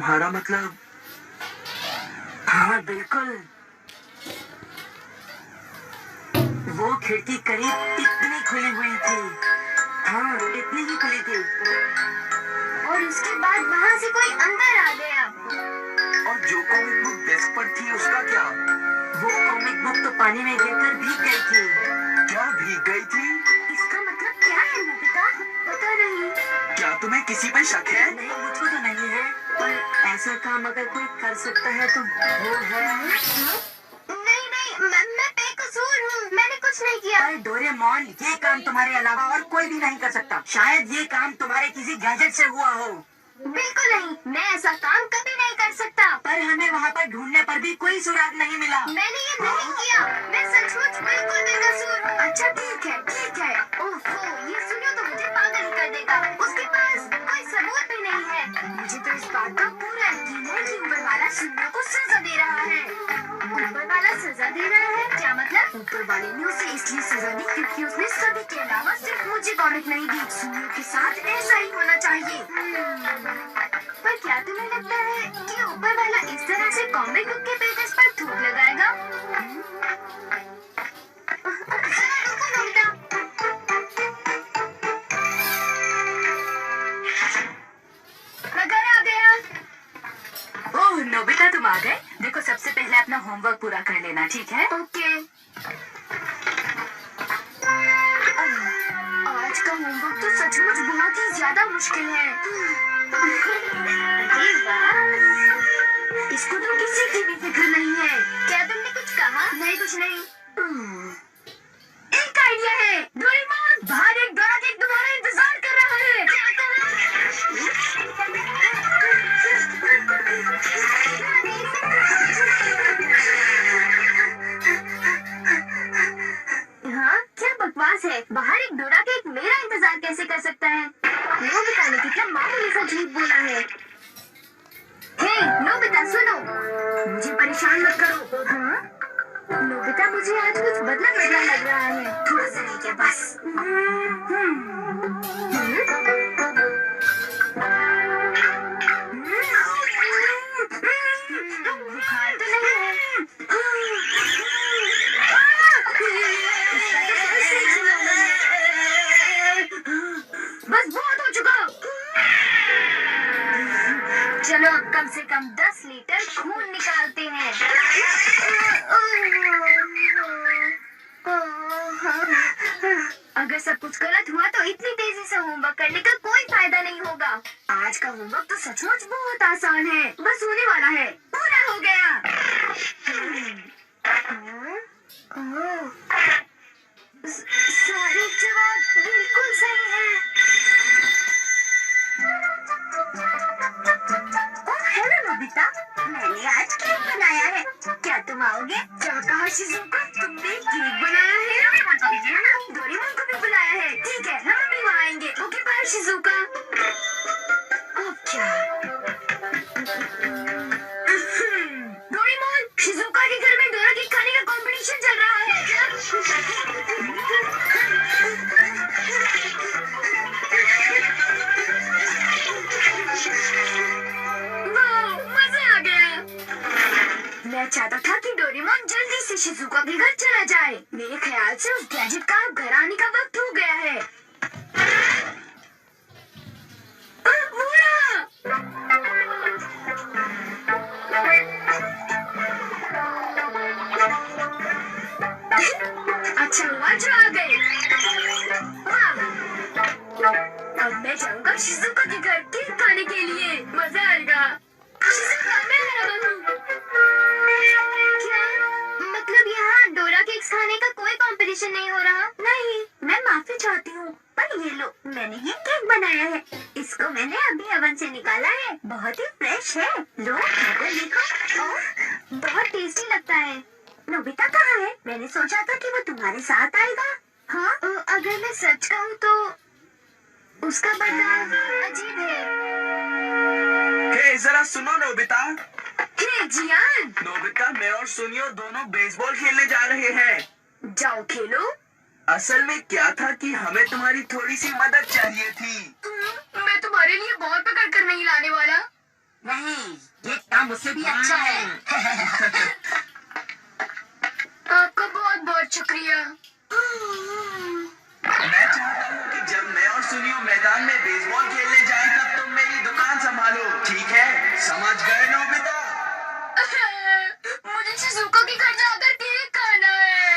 तुम्हारा मतलब? हाँ बिल्कुल, वो खिड़की करीब इतनी खुली हुई थी। हाँ, इतनी ही खुली थी। और उसके बाद वहाँ से कोई अंदर आ गया। और जो कॉमिक बुक डेस्क पर थी उसका क्या? वो कॉमिक बुक तो पानी में गिरकर भीग गई थी। क्या भीग गई थी? इसका मतलब क्या है नोबिता? पता नहीं। क्या तुम्हें किसी पे शक है? नहीं, मुझको तो नहीं है, पर ऐसा काम अगर कोई कर सकता है तो वो है। नहीं नहीं, मैं बेकसूर हूँ, मैंने कुछ नहीं किया। अरे डोरेमोन, ये काम तुम्हारे अलावा और कोई भी नहीं कर सकता। शायद ये काम तुम्हारे किसी गैजेट से हुआ हो। बिल्कुल नहीं, मैं ऐसा काम कभी नहीं कर सकता। पर हमें वहाँ पर ढूंढने पर भी कोई सुराग नहीं मिला। मैंने ये नहीं किया, मैं सचमुच बिल्कुल बेकसूर हूँ। अच्छा ठीक है ठीक है। ओफो, ये सुनियो तो मुझे पागल ही कर देगा। उसके पास कोई सबूत भी नहीं है। मुझे तो इस बात का पूरा यकीन है कि ऊपर वाला सुनियो को सजा दे रहा है। ऊपर वाला सजा दे रहा है? क्या मतलब? ऊपर वाले ने उसे इसलिए सजा दी क्योंकि उसने सभी के अलावा सिर्फ मुझे कॉमिक नहीं दी। सुनियो के साथ ऐसा ही होना चाहिए। पर क्या तुम्हें लगता है कि ऊपर वाला इस तरह से कॉमिक बुक के पेजेस पर थूक लगाएगा? जरा रुको नोबिता। मैं घर आ गया। ओह नोबिता, तुम आ गए। देखो, सबसे पहले अपना होमवर्क पूरा कर लेना, ठीक है? ओके। आज का होमवर्क तो सचमुच बहुत ही ज्यादा मुश्किल है। अरे वाह, इसको तो किसी की भी फिक्र नहीं है। क्या तुमने कुछ कहा? नहीं, कुछ नहीं। एक आइडिया है। डोरेमोन, बाहर एक डोरा केक तुम्हारा इंतजार कर रहा है। क्या हाँ, क्या बकवास है। बाहर एक डोरा केक मेरा इंतजार कैसे कर सकता है? नोबिता ने कितना मामूली सा झूठ बोला है। हे नोबिता, सुनो, मुझे परेशान मत करो। हाँ? नोबिता, मुझे आज कुछ बदला बदला लग रहा है। थोड़ा सा नहीं क्या, बस। बुखार तो नहीं है। बस बहुत हो चुका। चलो अब कम से कम 10 लीटर खून निकालते हैं। अगर सब कुछ गलत हुआ तो इतनी तेजी से होमवर्क करने का कोई फायदा नहीं होगा। आज का होमवर्क तो सचमुच बहुत आसान है, बस होने वाला है। पूरा हो गया। सारे जवाब बिल्कुल सही है। ओह हेलो नोबिता, मैंने आज केक बनाया है, क्या तुम आओगे? क्या कहा शिजुका, तुमने केक बनाया है? डोरेमोन को भी बुलाया है। ठीक है, हम भी वहाँ आएंगे। Okay bye Shizuka. अब क्या? डोरेमोन, शिजुका के घर में डोरा केक खाने का कंपटीशन चल रहा है। वाह, मजा आ गया। मैं चाहता था कि डोरेमोन जल्दी से शिजुका के घर चला जाए। मेरे ख्याल से उस गैजेट का अब घर आने का वक्त हो गया है। अच्छा हुआ जो आ गए। वाह, अब मैं जाऊंगा शिजुका के घर केक खाने के लिए। मजा आएगा। शिजुका, मैं आ रहा हूँ। क्या मतलब यहाँ डोरा केक्स खाने का कोई कंपटीशन नहीं हो रहा? नहीं, मैं माफी चाहती हूँ, पर ये लो, मैंने ये केक बनाया है। इसको मैंने अभी ओवन से निकाला है, बहुत ही फ्रेश है। लो खाकर देखो। ओह, बहुत टेस्टी लगता है। नोबिता कहाँ है? मैंने सोचा था कि वो तुम्हारे साथ आएगा। हाँ, अगर मैं सच कहूँ तो उसका बर्ताव अजीब है। हे जरा सुनो नोबिता। हे जियान, नोबिता, मैं और सुनियो दोनों बेसबॉल खेलने जा रहे हैं। जाओ खेलो। असल में क्या था कि हमें तुम्हारी थोड़ी सी मदद चाहिए थी। मैं तुम्हारे लिए बॉल पकड़ कर नहीं लाने वाला। नहीं, ये काम मुझसे भी अच्छा है। आपका बहुत बहुत शुक्रिया। मैं चाहता हूँ कि जब मैं और सुनियो मैदान में बेसबॉल खेलने जाएं तब तुम मेरी दुकान संभालो, ठीक है? समझ गए नोबिता? मुझे शिजुका के घर जाकर केक खाना है।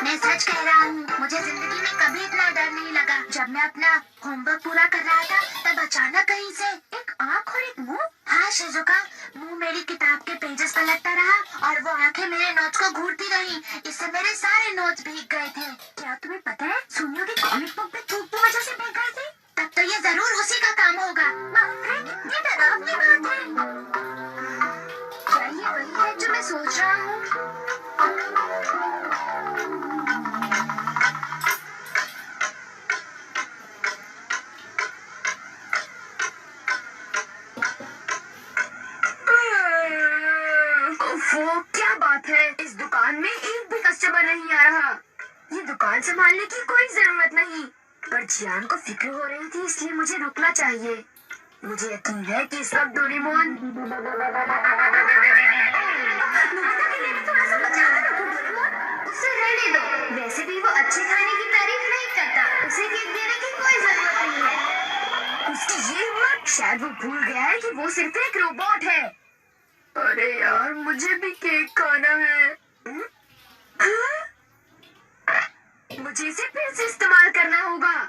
मैं सच कह रहा हूँ, मुझे जिंदगी में कभी इतना डर नहीं लगा। जब मैं अपना होमवर्क पूरा कर रहा था तब अचानक कहीं से एक आँख और एक मुंह। हाँ शिजुका, मुंह मेरी किताब के पेजेस पर लगता रहा और वो आंखें मेरे नोट्स को घूरती रही। इससे मेरे सारे नोट्स भीग गए थे। क्या तुम्हें पता है, सुनियो की कॉमिक बुक भी धूप की वजह से भीग गई थी। तब तो ये जरूर उसी का काम होगा। ये डरावनी बात है। क्या ये वही है जो मैं सोच रहा हूँ? ओफो, क्या बात है, इस दुकान में एक भी कस्टमर नहीं आ रहा। ये दुकान संभालने की कोई जरूरत नहीं, पर जियान को फिक्र हो रही थी इसलिए मुझे रुकना चाहिए। मुझे यकीन है कि इस वक्त डोरेमोन उसे रहने दो। वैसे भी वो अच्छे खाने की तारीफ नहीं करता, उसे केक देने की कोई जरूरत नहीं है। उसकी ये हिम्मत, शायद वो भूल गया है कि वो सिर्फ एक रोबोट है। अरे यार, मुझे भी केक खाना है। मुझे इसे फिर से इस्तेमाल करना होगा।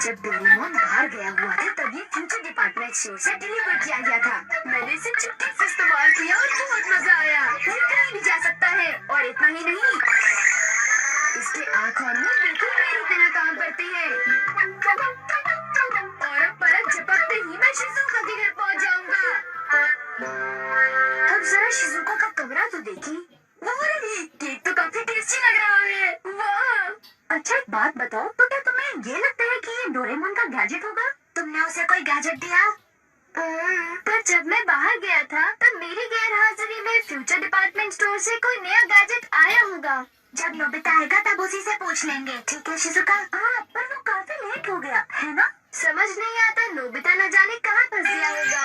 जब डोरेमोन बाहर गया हुआ था तब ये फ्यूचर डिपार्टमेंट स्टोर से डिलीवर किया गया था। मैंने इसे चुटकी से इस्तेमाल किया और बहुत मजा आया। ये कहीं भी जा सकता है, और इतना ही नहीं, इसके आँख और मुंह बिल्कुल मेरी तरह काम करते हैं। और अब पलक झपकते ही मैं शिजुका के घर पहुंच जाऊंगा। अब जरा शिजुका का कमरा तो देखी। अरे, केक तो काफी टेस्टी लग रहा है। वाह! अच्छा, एक बात बताओ, तो क्या तुम्हें ये लगता है कि ये डोरेमोन का गैजेट होगा? तुमने उसे कोई गैजेट दिया? पर जब मैं बाहर गया था तब मेरी गैर हाजिरी में फ्यूचर डिपार्टमेंट स्टोर से कोई नया गैजेट आया होगा। जब नोबिता आएगा तब उसी से पूछ लेंगे, ठीक है शिजुका? हाँ, पर वो काफी लेट हो गया है ना? समझ नहीं आता नोबिता न जाने कहाँ फंस गया होगा।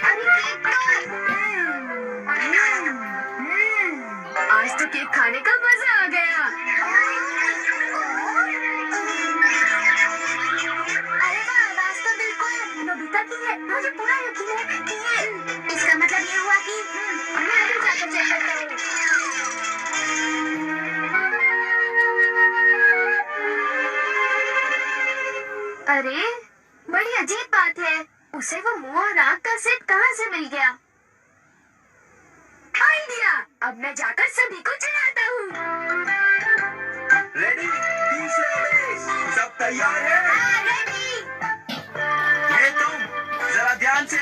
अरे केक तो। आज तो केक खाने का मजा आ गया। अरे वाह, आवाज तो बिल्कुल नोबिता की है। मुझे पूरा यकीन है कि ये, इसका मतलब ये हुआ कि मैं अभी जाकर चेक करता हूँ। अरे, बड़ी अजीब बात है, उसे वो मुंह और आँख का सेट कहाँ से मिल गया? आइडिया! अब मैं जाकर सभी को चिढ़ाता हूँ। रेडी? तीसरा बेस, सब तैयार है? हाँ, रेडी। ये तुम, जरा ध्यान से।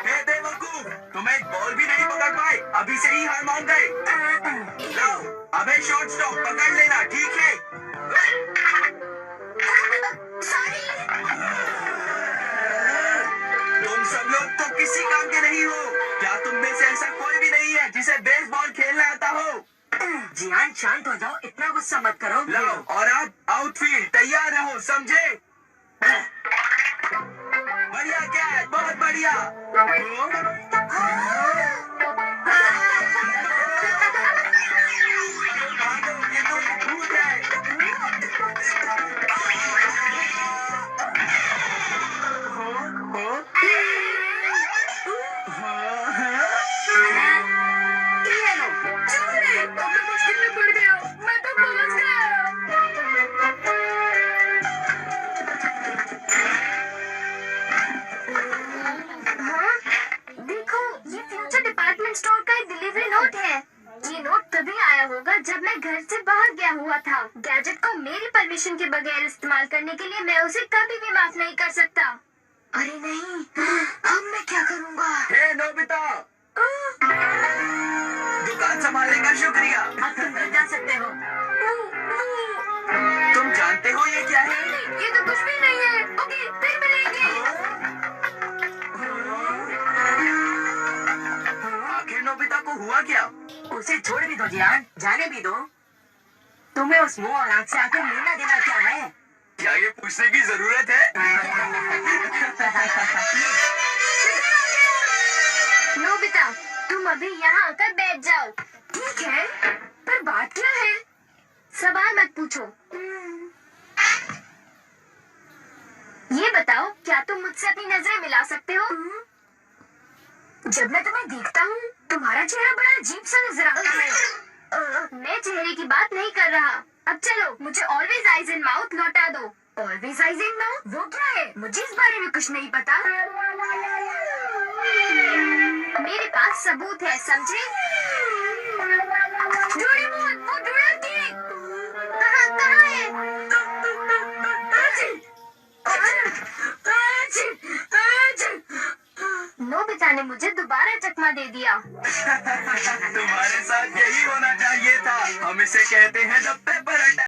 हे बेवकूफ, तुम एक बॉल भी नहीं पकड़ पाए, अभी से ही हार मान गए। लो, अबे शॉर्ट स्टॉप पकड़ लेना, ठीक है? तुम सब लोग तो किसी काम के नहीं हो। क्या तुम में से ऐसा कोई भी नहीं है जिसे बेसबॉल खेलना आता हो? जियान, शांत हो जाओ, इतना गुस्सा मत करो। लो, और अब आउटफील्ड तैयार रहो, समझे? बढ़िया कैच, बहुत बढ़िया। भागो, ये तो एक भूत है। ये लो, चोर! अब मैं मुश्किल में पड़ गया। मैं तो पहुंच गया। हाँ? देखो, ये फ्यूचर डिपार्टमेंट स्टोर का एक डिलीवरी नोट है। ये नोट तभी आया होगा जब मैं घर से बाहर गया हुआ था। गैजेट को मेरी परमिशन के बगैर इस्तेमाल करने के लिए मैं उसे कभी भी माफ नहीं कर सकता। अरे नहीं, अब मैं क्या करूँगा? हे नोबिता, दुकान संभालने का शुक्रिया। अब तुम घर जा सकते हो। तुम जानते हो ये क्या है? ये हुआ क्या? उसे छोड़ भी दो जियान, जाने भी दो। तुम्हें उस मुंह और आंख से आखिर लेना देना क्या है? क्या ये पूछने की जरूरत है? नोबिता, तुम अभी यहाँ आकर बैठ जाओ। ठीक है, पर बात क्या है? सवाल मत पूछो। ये बताओ, क्या तुम मुझसे अपनी नजरें मिला सकते हो? जब मैं तुम्हें देखता हूँ, तुम्हारा चेहरा बड़ा अजीब सा नजर आता है। मैं चेहरे की बात नहीं कर रहा। अब चलो, मुझे ऑलवेज आइज इन माउथ लौटा दो। Always eyes in mouth? वो क्या है? मुझे इस बारे में कुछ नहीं पता। मेरे पास सबूत है, समझे? डोरेमोन, वो डोरेमोन कहाँ है? नोबिता ने मुझे दोबारा चकमा दे दिया। तुम्हारे साथ यही होना चाहिए था। हम इसे कहते हैं द पेपर अटैक।